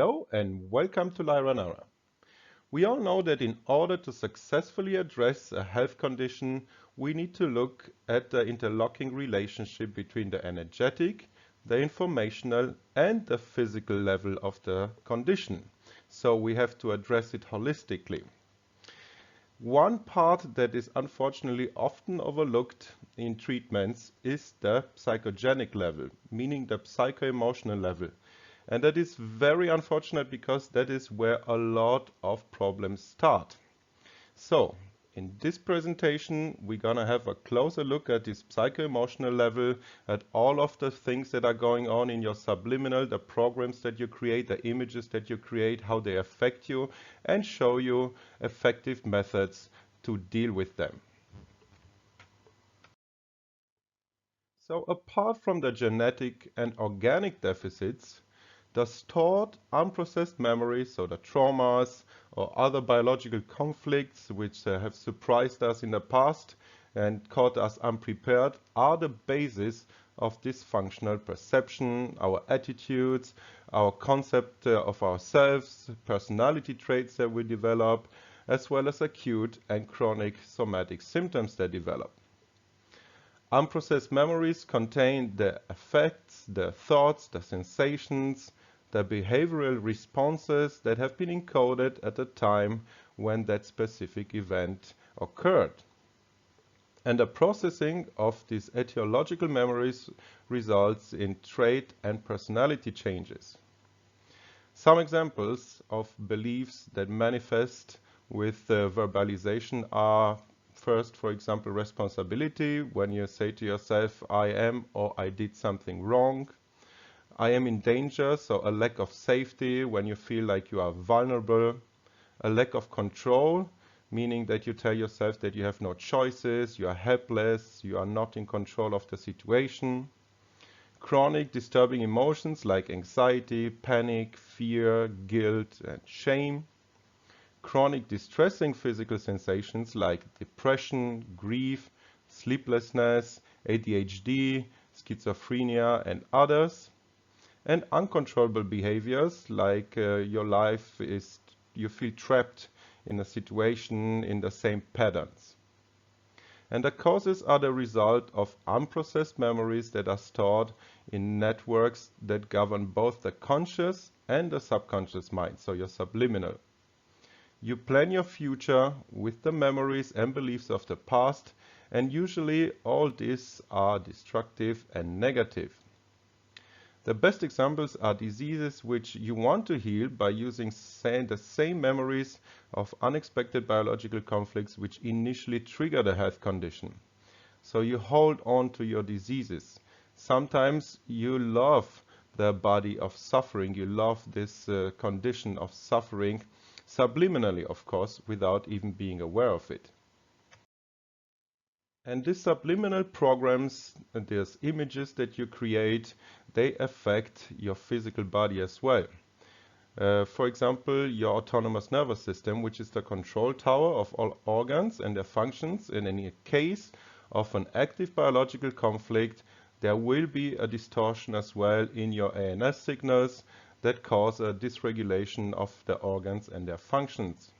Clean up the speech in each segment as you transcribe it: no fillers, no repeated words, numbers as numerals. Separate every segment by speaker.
Speaker 1: Hello and welcome to Lyra Nara. We all know that in order to successfully address a health condition, we need to look at the interlocking relationship between the energetic, the informational and the physical level of the condition. So we have to address it holistically. One part that is unfortunately often overlooked in treatments is the psychogenic level, meaning the psycho-emotional level. And that is very unfortunate because that is where a lot of problems start. So, in this presentation, we're gonna have a closer look at this psycho-emotional level, at all of the things that are going on in your subliminal, the programs that you create, the images that you create, how they affect you, and show you effective methods to deal with them. So, apart from the genetic and organic deficits, the stored unprocessed memories, so the traumas or other biological conflicts which have surprised us in the past and caught us unprepared, are the basis of dysfunctional perception, our attitudes, our concept of ourselves, personality traits that we develop, as well as acute and chronic somatic symptoms that develop. Unprocessed memories contain the effects, the thoughts, the sensations, the behavioral responses that have been encoded at the time when that specific event occurred. And the processing of these etiological memories results in trait and personality changes. Some examples of beliefs that manifest with verbalization are first, for example, responsibility, when you say to yourself, I am or I did something wrong. I am in danger, so a lack of safety when you feel like you are vulnerable. A lack of control, meaning that you tell yourself that you have no choices, you are helpless, you are not in control of the situation. Chronic disturbing emotions like anxiety, panic, fear, guilt, and shame. Chronic distressing physical sensations like depression, grief, sleeplessness, ADHD, schizophrenia, and others. And uncontrollable behaviors like your life is, you feel trapped in a situation in the same patterns. And the causes are the result of unprocessed memories that are stored in networks that govern both the conscious and the subconscious mind, so your subliminal. You plan your future with the memories and beliefs of the past, and usually all these are destructive and negative. The best examples are diseases which you want to heal by using the same memories of unexpected biological conflicts which initially trigger the health condition. So you hold on to your diseases. Sometimes you love the body of suffering, you love this condition of suffering, subliminally of course, without even being aware of it. And these subliminal programs, these images that you create, they affect your physical body as well. For example, your autonomous nervous system, which is the control tower of all organs and their functions, and in a case of an active biological conflict, there will be a distortion as well in your ANS signals that cause a dysregulation of the organs and their functions.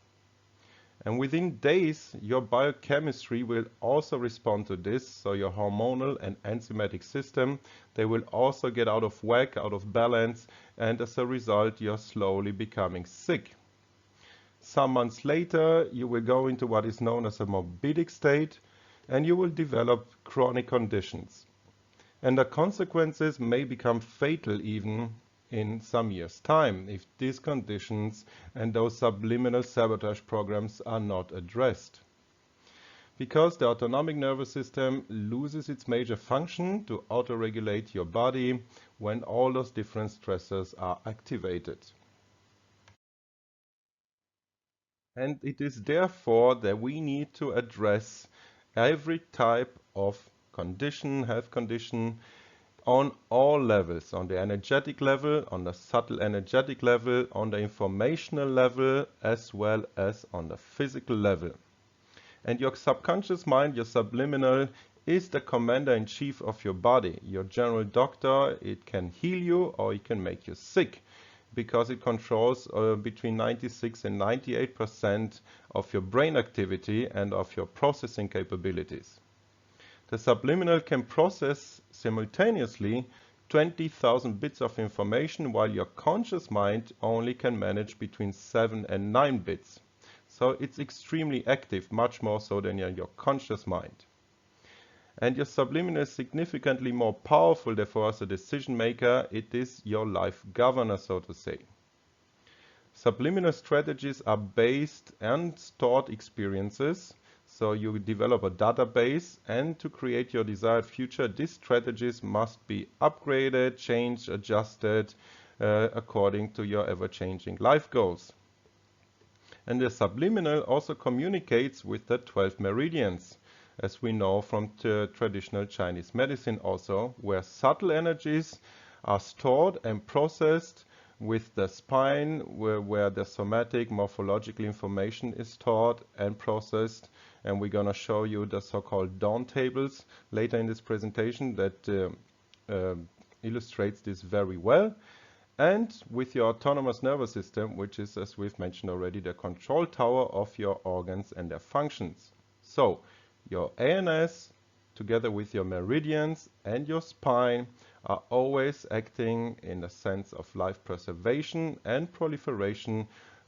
Speaker 1: And within days, your biochemistry will also respond to this, so your hormonal and enzymatic system, they will also get out of whack, out of balance, and as a result, you're slowly becoming sick. Some months later, you will go into what is known as a morbidic state, and you will develop chronic conditions. And the consequences may become fatal even in some years' time if these conditions and those subliminal sabotage programs are not addressed. Because the autonomic nervous system loses its major function to auto-regulate your body when all those different stressors are activated. And it is therefore that we need to address every type of condition, health condition, on all levels, on the energetic level, on the subtle energetic level, on the informational level, as well as on the physical level. And your subconscious mind, your subliminal, is the commander-in-chief of your body, your general doctor. It can heal you or it can make you sick. because it controls between 96 and 98% of your brain activity and of your processing capabilities. The subliminal can process simultaneously 20,000 bits of information, while your conscious mind only can manage between 7 and 9 bits. So it's extremely active, much more so than your conscious mind. And your subliminal is significantly more powerful, therefore, as a decision maker, it is your life governor, so to say. Subliminal strategies are based on stored experiences. So you develop a database, and to create your desired future, these strategies must be upgraded, changed, adjusted according to your ever-changing life goals. And the subliminal also communicates with the 12 meridians, as we know from traditional Chinese medicine also, where subtle energies are stored and processed with the spine, where the somatic morphological information is stored and processed. And we're going to show you the so-called dawn tables later in this presentation that illustrates this very well. And with your autonomous nervous system, which is, as we've mentioned already, the control tower of your organs and their functions. So your ANS, together with your meridians and your spine, are always acting in a sense of life preservation and proliferation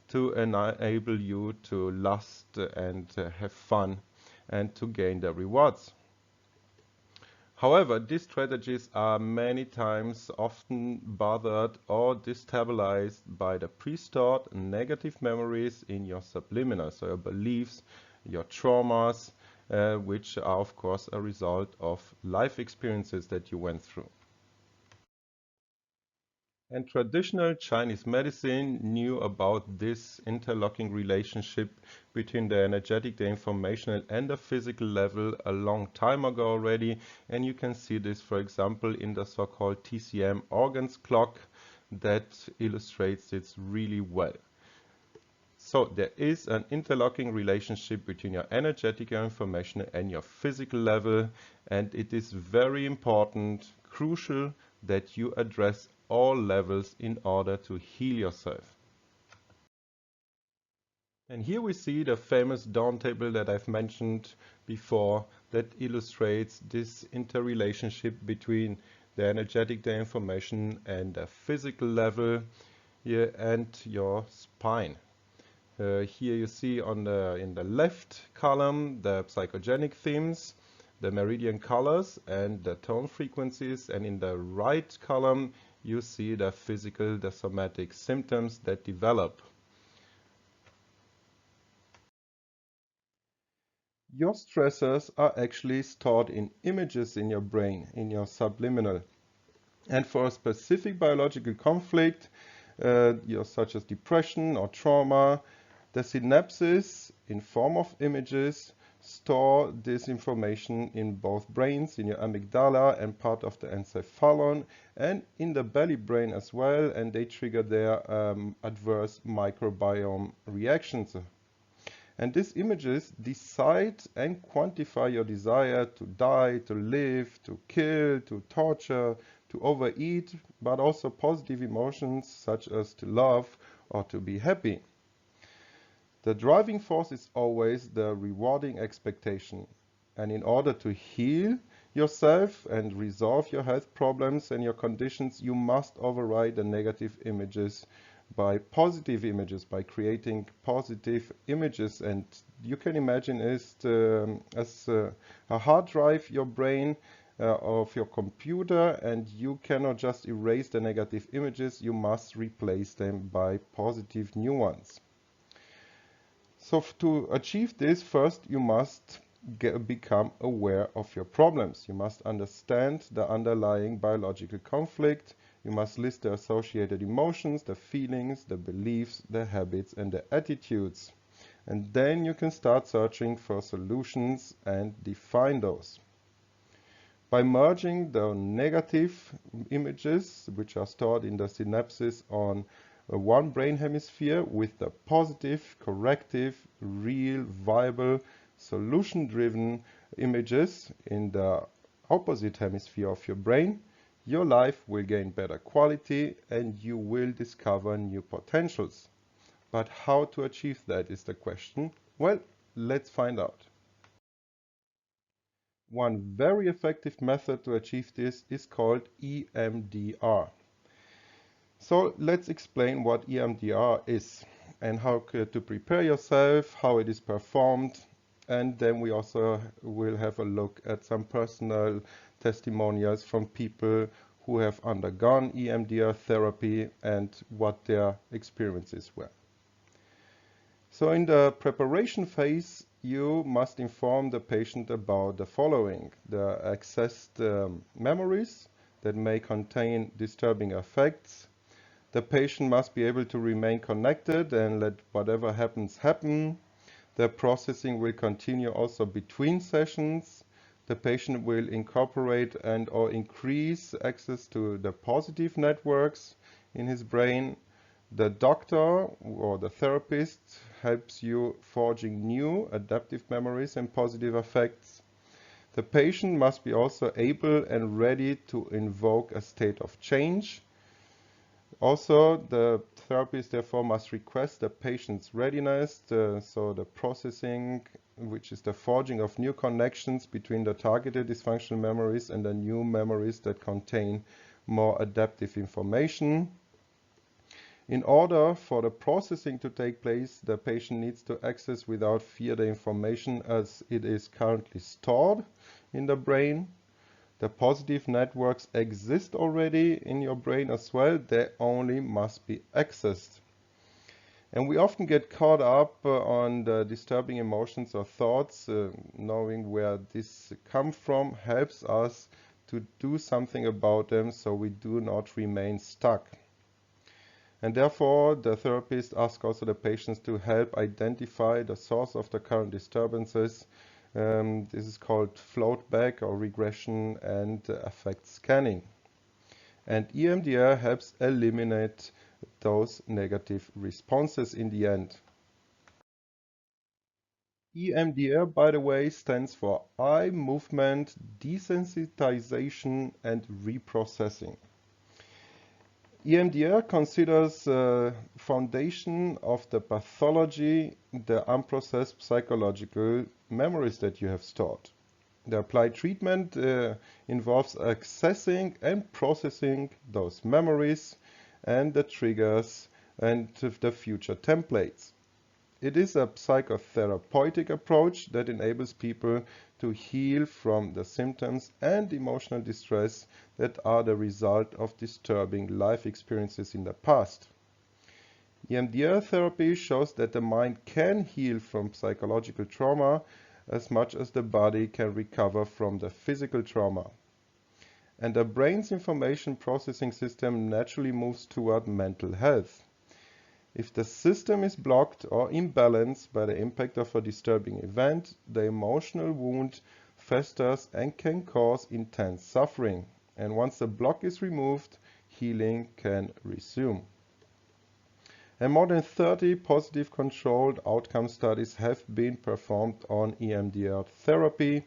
Speaker 1: to enable you to lust and have fun and to gain the rewards. However, these strategies are many times often bothered or destabilized by the pre-stored negative memories in your subliminal, so your beliefs, your traumas, which are of course a result of life experiences that you went through. And traditional Chinese medicine knew about this interlocking relationship between the energetic, the informational, and the physical level a long time ago already. And you can see this, for example, in the so-called TCM organs clock that illustrates it really well. So there is an interlocking relationship between your energetic, your information, and your physical level. And it is very important, crucial, that you address all levels in order to heal yourself. And here we see the famous dawn table that I've mentioned before that illustrates this interrelationship between the energetic, the information, and the physical level here and your spine. Here you see in the left column the psychogenic themes, the meridian colors and the tone frequencies, and in the right column you see the physical, the somatic symptoms that develop. Your stressors are actually stored in images in your brain, in your subliminal. And for a specific biological conflict, such as depression or trauma, the synapses in form of images store this information in both brains, in your amygdala and part of the encephalon, and in the belly brain as well, and they trigger their adverse microbiome reactions. And these images decide and quantify your desire to die, to live, to kill, to torture, to overeat, but also positive emotions such as to love or to be happy. The driving force is always the rewarding expectation. And in order to heal yourself and resolve your health problems and your conditions, you must override the negative images by positive images, by creating positive images. And you can imagine as a hard drive, your brain of your computer, and you cannot just erase the negative images, you must replace them by positive new ones. So to achieve this, first you must become aware of your problems. You must understand the underlying biological conflict. You must list the associated emotions, the feelings, the beliefs, the habits, and the attitudes. And then you can start searching for solutions and define those. By merging the negative images, which are stored in the synapses on one brain hemisphere, with the positive, corrective, real, viable, solution-driven images in the opposite hemisphere of your brain, Your life will gain better quality and you will discover new potentials. But how to achieve that is the question. Well, let's find out. One very effective method to achieve this is called EMDR. So let's explain what EMDR is and how to prepare yourself, how it is performed, and then we also will have a look at some personal testimonials from people who have undergone EMDR therapy and what their experiences were. So in the preparation phase, you must inform the patient about the following: the accessed memories that may contain disturbing effects. The patient must be able to remain connected and let whatever happens happen. The processing will continue also between sessions. The patient will incorporate and or increase access to the positive networks in his brain. The doctor or the therapist helps you forging new adaptive memories and positive effects. The patient must be also able and ready to invoke a state of change. Also, the therapist therefore must request the patient's readiness, so the processing, which is the forging of new connections between the targeted dysfunctional memories and the new memories that contain more adaptive information. In order for the processing to take place, the patient needs to access without fear the information as it is currently stored in the brain. The positive networks exist already in your brain as well, they only must be accessed. And we often get caught up on the disturbing emotions or thoughts. Knowing where this come from helps us to do something about them so we do not remain stuck. And therefore, the therapist asks also the patients to help identify the source of the current disturbances. This is called float back or regression and affect scanning. And EMDR helps eliminate those negative responses in the end. EMDR, by the way, stands for eye movement desensitization and reprocessing. EMDR considers the foundation of the pathology, the unprocessed psychological memories that you have stored. The applied treatment involves accessing and processing those memories and the triggers and the future templates. It is a psychotherapeutic approach that enables people to heal from the symptoms and emotional distress that are the result of disturbing life experiences in the past. EMDR therapy shows that the mind can heal from psychological trauma as much as the body can recover from the physical trauma. And the brain's information processing system naturally moves toward mental health. If the system is blocked or imbalanced by the impact of a disturbing event, the emotional wound festers and can cause intense suffering. And once the block is removed, healing can resume. And more than 30 positive controlled outcome studies have been performed on EMDR therapy.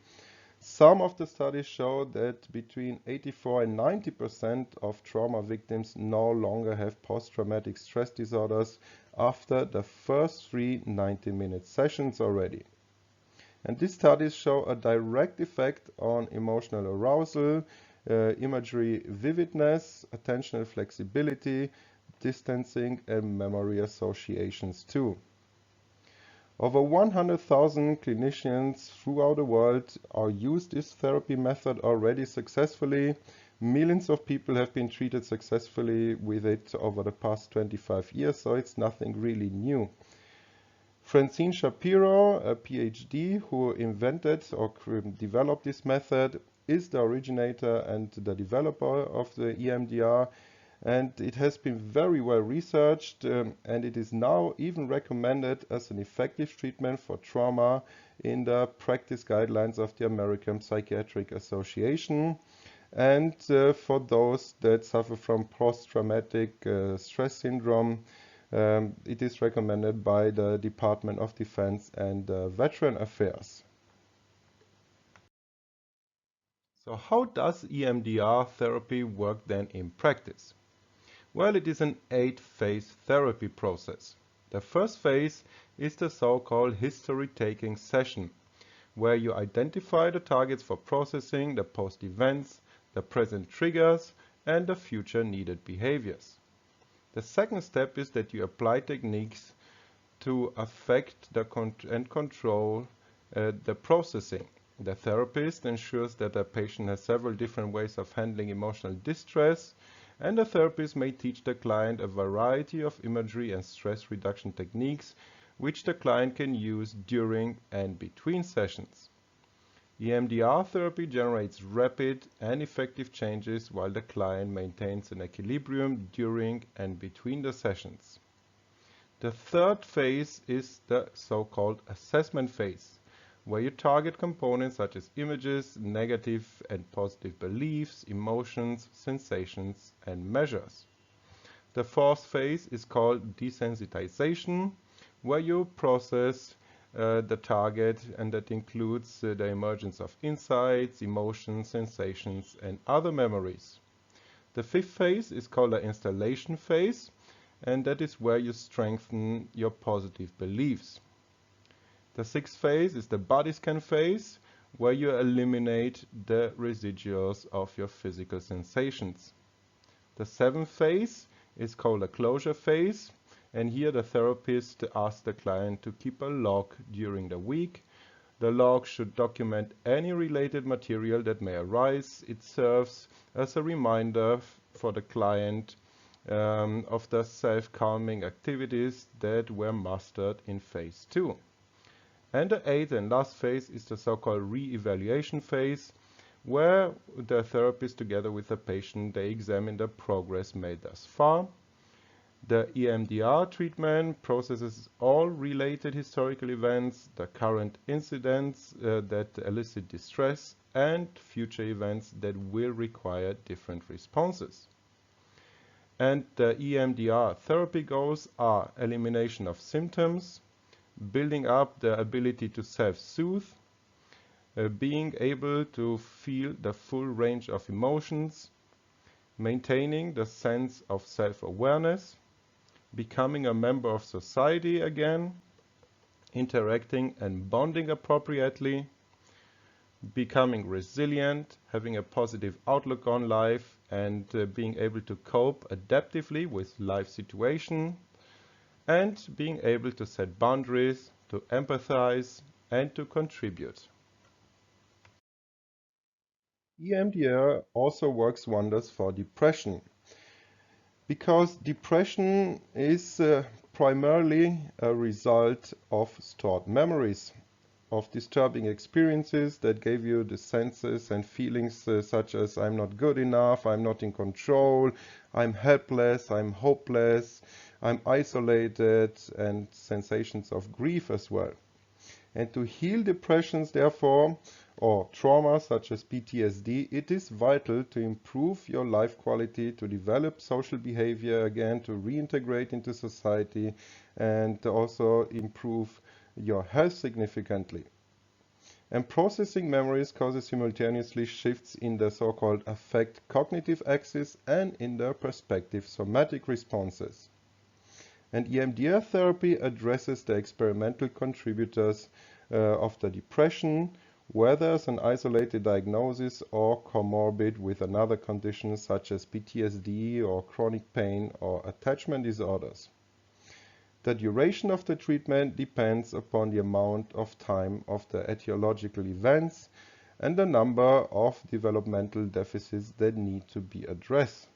Speaker 1: Some of the studies show that between 84 and 90% of trauma victims no longer have post-traumatic stress disorders after the first 3 90-minute sessions already. And these studies show a direct effect on emotional arousal, imagery vividness, attentional flexibility, distancing, and memory associations too. Over 100,000 clinicians throughout the world are used this therapy method already successfully. Millions of people have been treated successfully with it over the past 25 years, so it's nothing really new. Francine Shapiro, a PhD who invented or developed this method, is the originator and the developer of the EMDR. And it has been very well researched and it is now even recommended as an effective treatment for trauma in the practice guidelines of the American Psychiatric Association. And for those that suffer from post-traumatic stress syndrome, it is recommended by the Department of Defense and Veteran Affairs. So how does EMDR therapy work then in practice? Well, it is an 8-phase therapy process. The first phase is the so-called history-taking session, where you identify the targets for processing, the post-events, the present triggers, and the future needed behaviors. The second step is that you apply techniques to affect and control the processing. The therapist ensures that the patient has several different ways of handling emotional distress, and the therapist may teach the client a variety of imagery and stress reduction techniques which the client can use during and between sessions. EMDR therapy generates rapid and effective changes while the client maintains an equilibrium during and between the sessions. The third phase is the so-called assessment phase, where you target components such as images, negative and positive beliefs, emotions, sensations, and measures. The fourth phase is called desensitization, where you process the target, and that includes the emergence of insights, emotions, sensations, and other memories. The fifth phase is called the installation phase, and that is where you strengthen your positive beliefs. The sixth phase is the body scan phase, where you eliminate the residuals of your physical sensations. The seventh phase is called the closure phase, and here the therapist asks the client to keep a log during the week. The log should document any related material that may arise. It serves as a reminder for the client of the self-calming activities that were mastered in phase 2. And the eighth and last phase is the so-called re-evaluation phase, where the therapist together with the patient, they examine the progress made thus far. The EMDR treatment processes all related historical events, the current incidents that elicit distress, and future events that will require different responses. And the EMDR therapy goals are elimination of symptoms, building up the ability to self-soothe, being able to feel the full range of emotions, maintaining the sense of self-awareness, becoming a member of society again, interacting and bonding appropriately, becoming resilient, having a positive outlook on life, and being able to cope adaptively with life situation, and being able to set boundaries, to empathize, and to contribute. EMDR also works wonders for depression, because depression is primarily a result of stored memories, of disturbing experiences that gave you the senses and feelings such as I'm not good enough, I'm not in control, I'm helpless, I'm hopeless, I'm isolated, and sensations of grief as well. And to heal depressions, therefore, or trauma such as PTSD, it is vital to improve your life quality, to develop social behavior again, to reintegrate into society, and to also improve your health significantly. And processing memories causes simultaneously shifts in the so-called affect cognitive axis and in the perspective somatic responses. And EMDR therapy addresses the experimental contributors of the depression, whether as an isolated diagnosis or comorbid with another condition such as PTSD or chronic pain or attachment disorders. The duration of the treatment depends upon the amount of time of the etiological events and the number of developmental deficits that need to be addressed.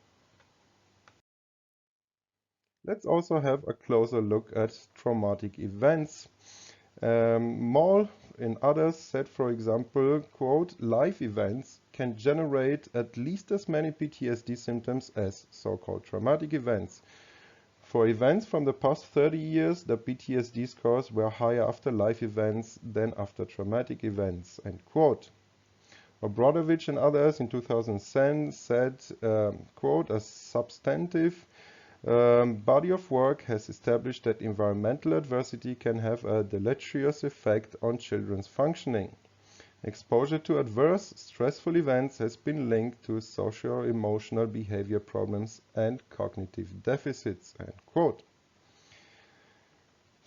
Speaker 1: Let's also have a closer look at traumatic events. Moll and others said, for example, quote, life events can generate at least as many PTSD symptoms as so-called traumatic events. For events from the past 30 years, the PTSD scores were higher after life events than after traumatic events, end quote. Obradovich and others in 2010 said, quote, a substantive body of work has established that environmental adversity can have a deleterious effect on children's functioning. Exposure to adverse, stressful events has been linked to socio-emotional behavior problems and cognitive deficits, end quote.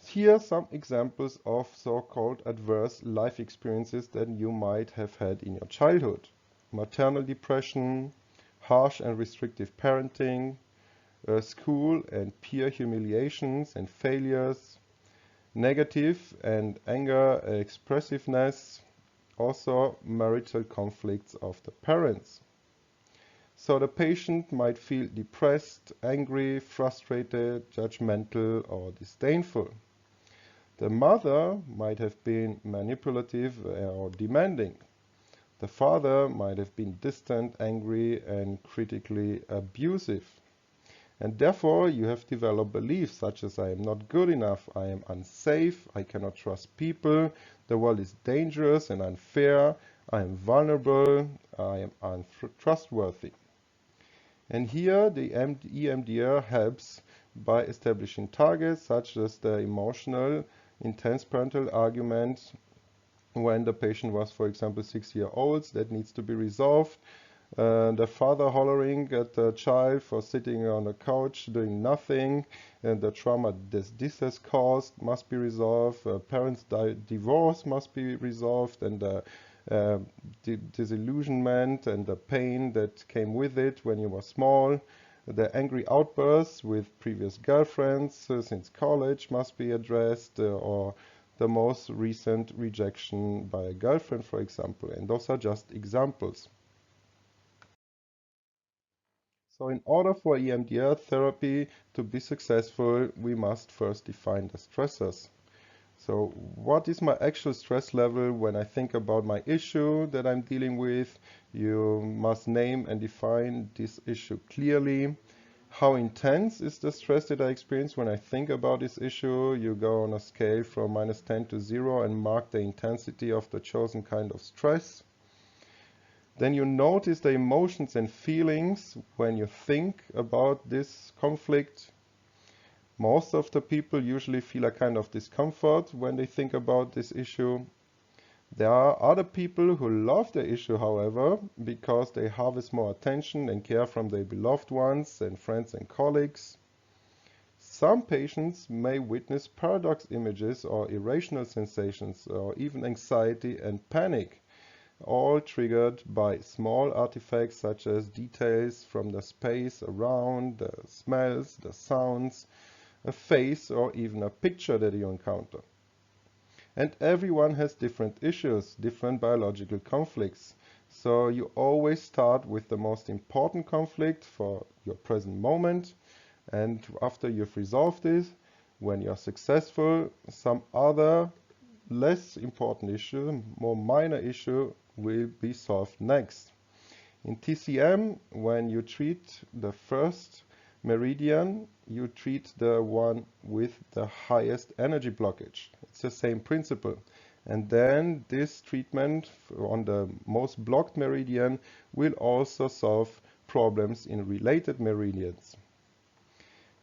Speaker 1: Here are some examples of so-called adverse life experiences that you might have had in your childhood. Maternal depression, harsh and restrictive parenting, school and peer humiliations and failures, negative and anger expressiveness, also marital conflicts of the parents. So the patient might feel depressed, angry, frustrated, judgmental, or disdainful. The mother might have been manipulative or demanding. The father might have been distant, angry, and critically abusive. And therefore, you have developed beliefs such as I am not good enough, I am unsafe, I cannot trust people, the world is dangerous and unfair, I am vulnerable, I am untrustworthy. And here the EMDR helps by establishing targets such as the emotional intense parental argument when the patient was, for example, 6 years old, that needs to be resolved. The father hollering at the child for sitting on the couch doing nothing, and the trauma this has caused must be resolved. Parents' divorce must be resolved, and the disillusionment and the pain that came with it when you were small. The angry outbursts with previous girlfriends since college must be addressed, or the most recent rejection by a girlfriend, for example. And those are just examples. So in order for EMDR therapy to be successful, we must first define the stressors. So what is my actual stress level when I think about my issue that I'm dealing with? You must name and define this issue clearly. How intense is the stress that I experience when I think about this issue? You go on a scale from -10 to 0 and mark the intensity of the chosen kind of stress. Then you notice the emotions and feelings when you think about this conflict. Most of the people usually feel a kind of discomfort when they think about this issue. There are other people who love the issue, however, because they harvest more attention and care from their beloved ones and friends and colleagues. Some patients may witness paradox images or irrational sensations or even anxiety and panic, all triggered by small artifacts such as details from the space around, the smells, the sounds, a face, or even a picture that you encounter. And everyone has different issues, different biological conflicts. So you always start with the most important conflict for your present moment, and after you've resolved this, when you're successful, some other less important issue, more minor issue, will be solved next. In TCM, when you treat the first meridian, you treat the one with the highest energy blockage. It's the same principle. And then this treatment on the most blocked meridian will also solve problems in related meridians.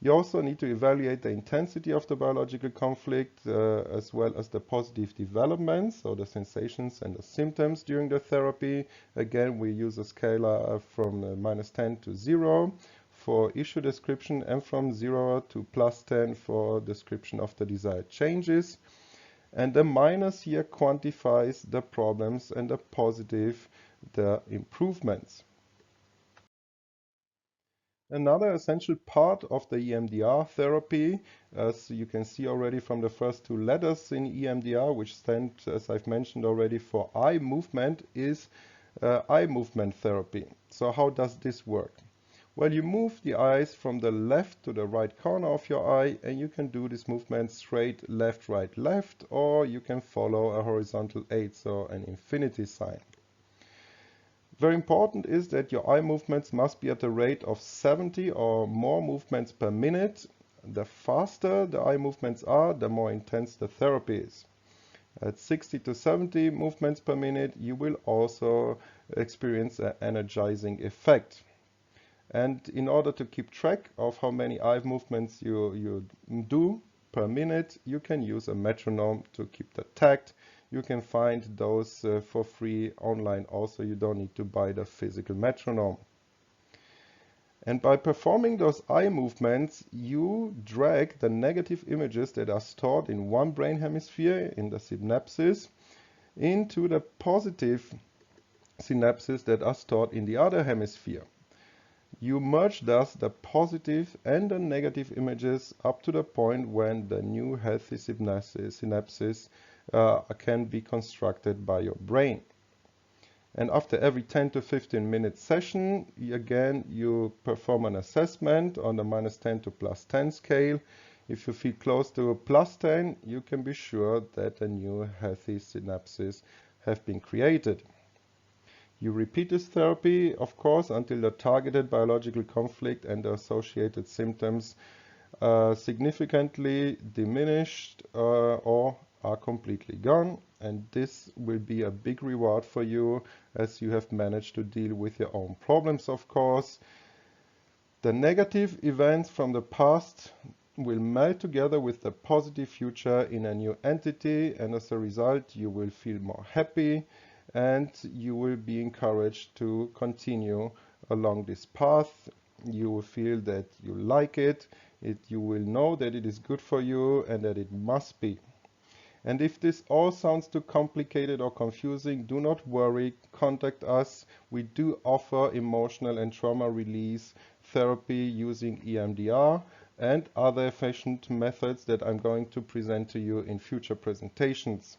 Speaker 1: You also need to evaluate the intensity of the biological conflict as well as the positive developments, so the sensations and the symptoms during the therapy. Again, we use a scala from -10 to 0 for issue description and from 0 to +10 for description of the desired changes. And the minus here quantifies the problems and the positive, the improvements. Another essential part of the EMDR therapy, as you can see already from the first two letters in EMDR, which stand, as I've mentioned already, for eye movement, is eye movement therapy. So how does this work? Well, you move the eyes from the left to the right corner of your eye, and you can do this movement straight left, right, left, or you can follow a horizontal 8, so an infinity sign. Very important is that your eye movements must be at a rate of 70 or more movements per minute. The faster the eye movements are, the more intense the therapy is. At 60 to 70 movements per minute, you will also experience an energizing effect. And in order to keep track of how many eye movements you do per minute, you can use a metronome to keep the takt. You can find those for free online also. You don't need to buy the physical metronome. And by performing those eye movements, you drag the negative images that are stored in one brain hemisphere, in the synapses, into the positive synapses that are stored in the other hemisphere. You merge thus the positive and the negative images up to the point when the new healthy synapses can be constructed by your brain. And after every 10 to 15 minute session, again, you perform an assessment on the -10 to +10 scale. If you feel close to +10, you can be sure that the new healthy synapses have been created. You repeat this therapy, of course, until the targeted biological conflict and the associated symptoms significantly diminished or are completely gone. And this will be a big reward for you as you have managed to deal with your own problems, of course. The negative events from the past will meld together with the positive future in a new entity, and as a result, you will feel more happy and you will be encouraged to continue along this path. You will feel that you like it, you will know that it is good for you and that it must be. And if this all sounds too complicated or confusing, do not worry, contact us. We do offer emotional and trauma release therapy using EMDR and other efficient methods that I'm going to present to you in future presentations.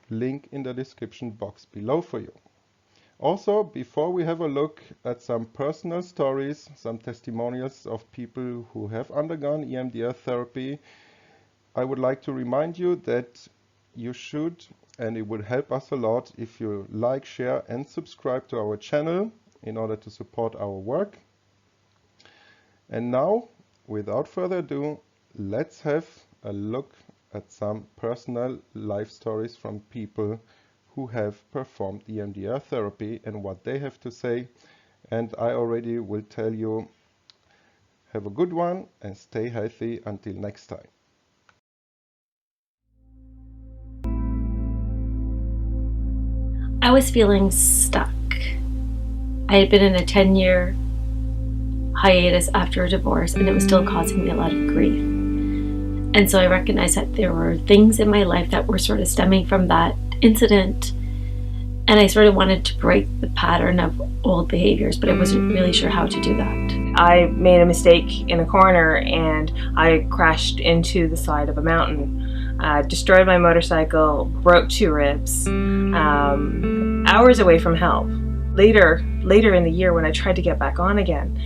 Speaker 1: Link in the description box below for you. Also, before we have a look at some personal stories, some testimonials of people who have undergone EMDR therapy, I would like to remind you that you should, and it would help us a lot if you like, share and subscribe to our channel in order to support our work. And now, without further ado, let's have a look at some personal life stories from people who have performed EMDR therapy and what they have to say. And I already will tell you, have a good one and stay healthy until next time.
Speaker 2: I was feeling stuck. I had been in a 10-year hiatus after a divorce, and it was still causing me a lot of grief. And so I recognized that there were things in my life that were sort of stemming from that incident, and I sort of wanted to break the pattern of old behaviors, but I wasn't really sure how to do that.
Speaker 3: I made a mistake in a corner and I crashed into the side of a mountain. Destroyed my motorcycle, broke 2 ribs, hours away from help. Later in the year when I tried to get back on again,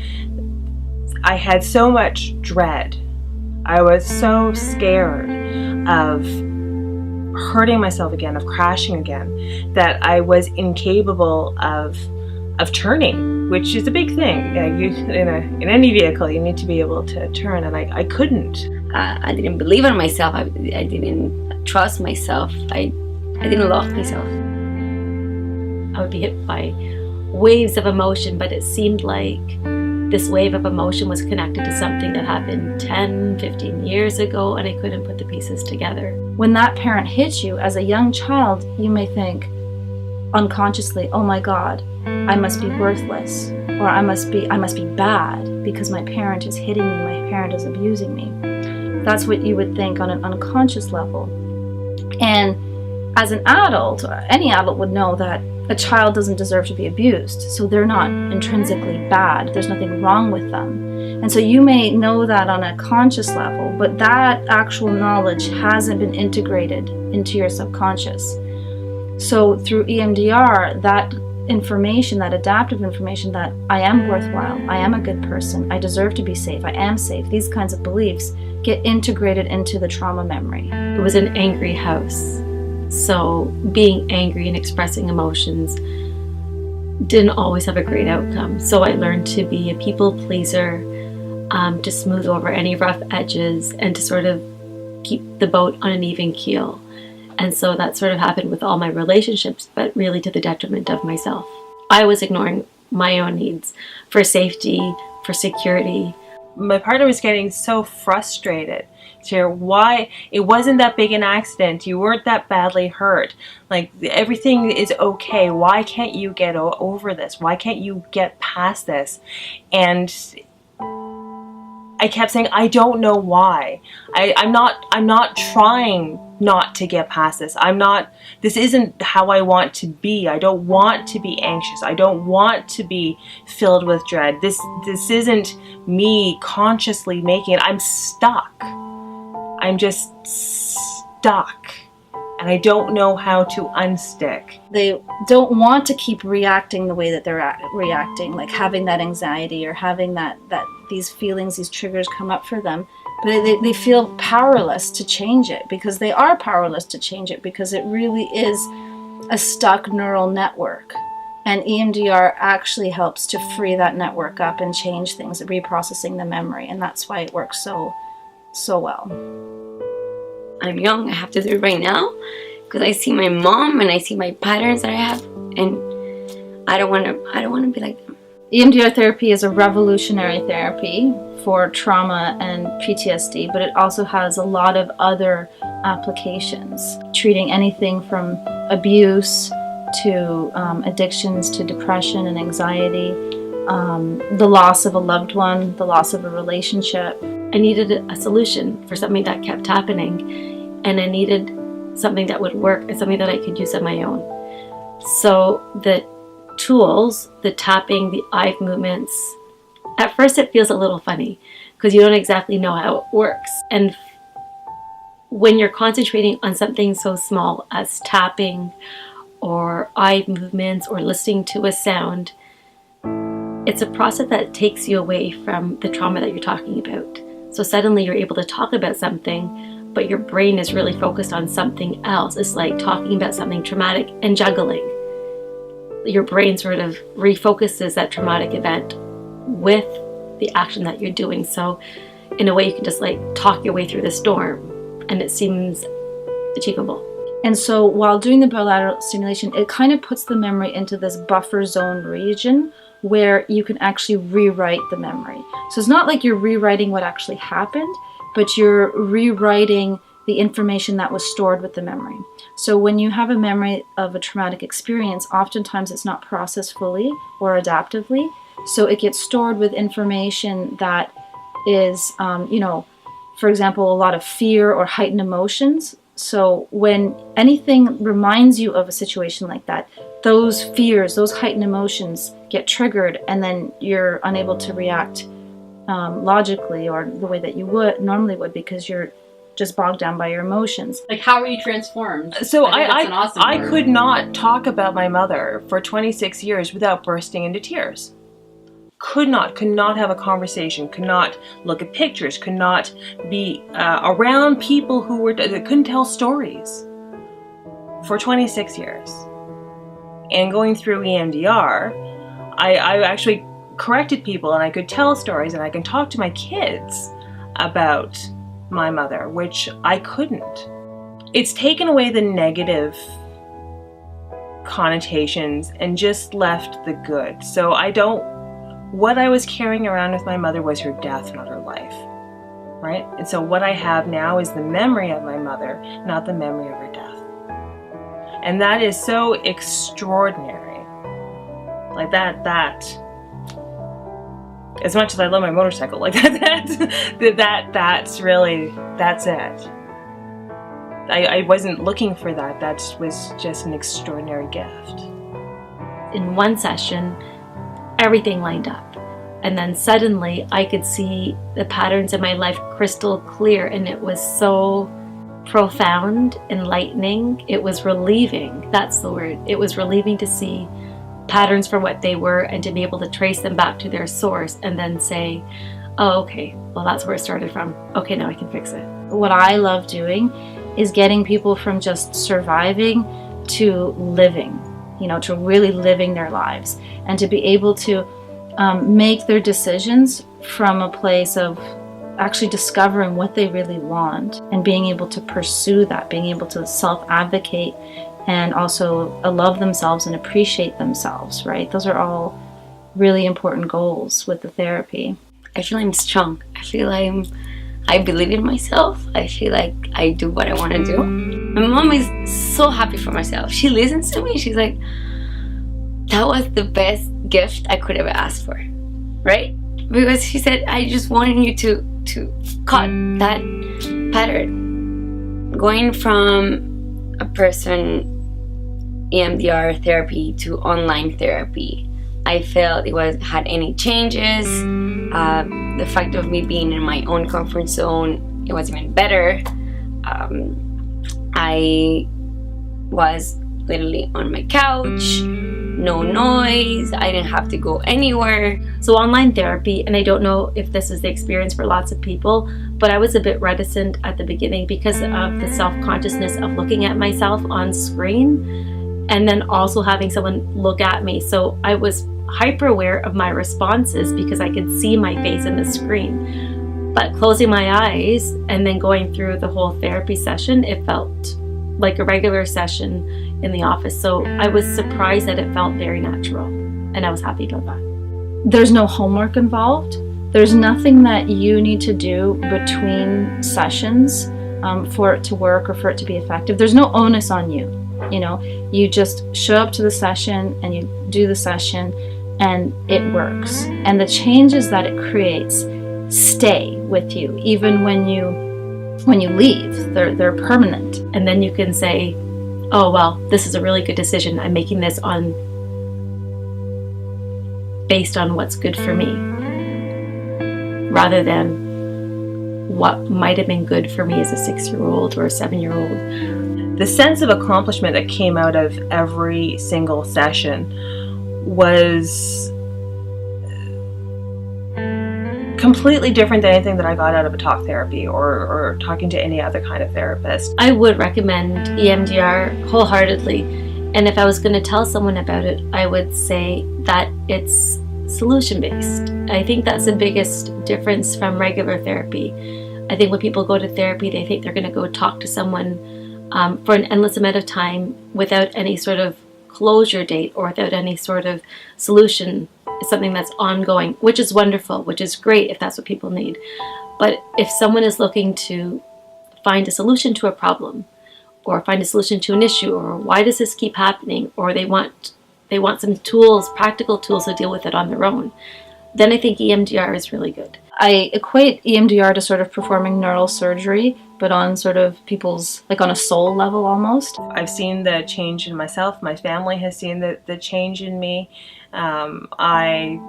Speaker 3: I had so much dread. I was so scared of hurting myself again, of crashing again, that I was incapable of turning, which is a big thing. In any vehicle, you need to be able to turn, and I couldn't.
Speaker 2: I didn't believe in myself. I didn't trust myself. I didn't love myself. I would be hit by waves of emotion, but it seemed like this wave of emotion was connected to something that happened 10, 15 years ago, and I couldn't put the pieces together.
Speaker 4: When that parent hits you as a young child, you may think unconsciously, oh my God, I must be worthless, or I must be bad because my parent is hitting me, my parent is abusing me. That's what you would think on an unconscious level. And as an adult, any adult would know that a child doesn't deserve to be abused, so they're not intrinsically bad. There's nothing wrong with them. And so you may know that on a conscious level, but that actual knowledge hasn't been integrated into your subconscious. So through EMDR, that information, that adaptive information that I am worthwhile, I am a good person, I deserve to be safe, I am safe, these kinds of beliefs get integrated into the trauma memory.
Speaker 2: It was an angry house. So being angry and expressing emotions didn't always have a great outcome. So I learned to be a people pleaser, to smooth over any rough edges and to sort of keep the boat on an even keel. And so that sort of happened with all my relationships, but really to the detriment of myself. I was ignoring my own needs for safety, for security.
Speaker 3: My partner was getting so frustrated Share why it wasn't that big an accident. You weren't that badly hurt. Like, everything is okay. Why can't you get over this? Why can't you get past this? And I kept saying, I don't know why. I'm not trying not to get past this. This isn't how I want to be. I don't want to be anxious. I don't want to be filled with dread. This isn't me consciously making it. I'm stuck. I'm just stuck. And I don't know how to unstick.
Speaker 4: They don't want to keep reacting the way that they're reacting, like having that anxiety or having that these feelings, these triggers come up for them. But they feel powerless to change it, because they are powerless to change it, because it really is a stuck neural network. And EMDR actually helps to free that network up and change things, reprocessing the memory. And that's why it works so well.
Speaker 2: I'm young, I have to do it right now because I see my mom and I see my patterns that I have, and I don't want to be like them.
Speaker 4: EMDR therapy is a revolutionary therapy for trauma and PTSD, but it also has a lot of other applications, treating anything from abuse to addictions to depression and anxiety, the loss of a loved one, the loss of a relationship.
Speaker 2: I needed a solution for something that kept happening, and I needed something that would work and something that I could use on my own. So the tools, the tapping, the eye movements, at first it feels a little funny because you don't exactly know how it works. And when you're concentrating on something so small as tapping or eye movements or listening to a sound, it's a process that takes you away from the trauma that you're talking about. So suddenly you're able to talk about something, but your brain is really focused on something else. It's like talking about something traumatic and juggling. Your brain sort of refocuses that traumatic event with the action that you're doing. So in a way you can just like talk your way through the storm, and it seems achievable.
Speaker 4: And so while doing the bilateral stimulation, it kind of puts the memory into this buffer zone region where you can actually rewrite the memory. So it's not like you're rewriting what actually happened, but you're rewriting the information that was stored with the memory. So when you have a memory of a traumatic experience, oftentimes it's not processed fully or adaptively. So it gets stored with information that is, for example, a lot of fear or heightened emotions. So when anything reminds you of a situation like that, those fears, those heightened emotions get triggered, and then you're unable to react logically or the way that you normally would, because you're just bogged down by your emotions.
Speaker 5: Like, how were you transformed?
Speaker 3: So I could not talk about my mother for 26 years without bursting into tears. Could not have a conversation, could not look at pictures, could not be around people that couldn't tell stories for 26 years. And going through EMDR, I actually corrected people, and I could tell stories, and I can talk to my kids about my mother, which I couldn't. It's taken away the negative connotations and just left the good. So what I was carrying around with my mother was her death, not her life, right? And so what I have now is the memory of my mother, not the memory of her death. And that is so extraordinary. Like that, as much as I love my motorcycle, like that's it. I wasn't looking for that. That was just an extraordinary gift.
Speaker 2: In one session, everything lined up, and then suddenly I could see the patterns in my life crystal clear, and it was so profound, enlightening. It was relieving. That's the word. It was relieving to see patterns for what they were and to be able to trace them back to their source and then say, oh, okay, well, that's where it started from. Okay, now I can fix it.
Speaker 4: What I love doing is getting people from just surviving to living, to really living their lives, and to be able to make their decisions from a place of actually discovering what they really want and being able to pursue that, being able to self-advocate and also love themselves and appreciate themselves, right? Those are all really important goals with the therapy.
Speaker 2: I feel I'm strong. I feel I'm I believe in myself. I feel like I do what I want to do. My mom is so happy for myself. She listens to me. She's like, that was the best gift I could ever ask for, right? Because she said, I just wanted you to cut that pattern. Going from a person EMDR therapy to online therapy, I felt it had any changes. The fact of me being in my own comfort zone, it was even better. I was literally on my couch, no noise, I didn't have to go anywhere. So online therapy, and I don't know if this is the experience for lots of people, but I was a bit reticent at the beginning because of the self-consciousness of looking at myself on screen and then also having someone look at me. So I was hyper aware of my responses because I could see my face in the screen. But closing my eyes and then going through the whole therapy session, it felt like a regular session in the office. So I was surprised that it felt very natural, and I was happy about that.
Speaker 4: There's no homework involved. There's nothing that you need to do between sessions for it to work or for it to be effective. There's no onus on you. You just show up to the session and you do the session and it works. And the changes that it creates stay with you even when you leave. They're permanent.
Speaker 2: And then you can say, oh, well, this is a really good decision. I'm making this based on what's good for me, rather than what might have been good for me as a 6-year-old or a 7-year-old.
Speaker 3: The sense of accomplishment that came out of every single session was completely different than anything that I got out of a talk therapy or talking to any other kind of therapist.
Speaker 2: I would recommend EMDR wholeheartedly, and if I was going to tell someone about it, I would say that it's solution-based. I think that's the biggest difference from regular therapy. I think when people go to therapy, they think they're going to go talk to someone for an endless amount of time without any sort of closure date or without any sort of solution. It's something that's ongoing, which is wonderful, which is great if that's what people need. But if someone is looking to find a solution to a problem, or find a solution to an issue, or why does this keep happening, or they want some tools, practical tools to deal with it on their own, then I think EMDR is really good.
Speaker 4: I equate EMDR to sort of performing neural surgery, but on sort of people's, like on a soul level almost.
Speaker 3: I've seen the change in myself. My family has seen the change in me. I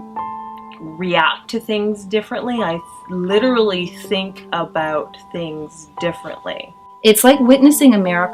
Speaker 3: react to things differently. I literally think about things differently.
Speaker 4: It's like witnessing a miracle.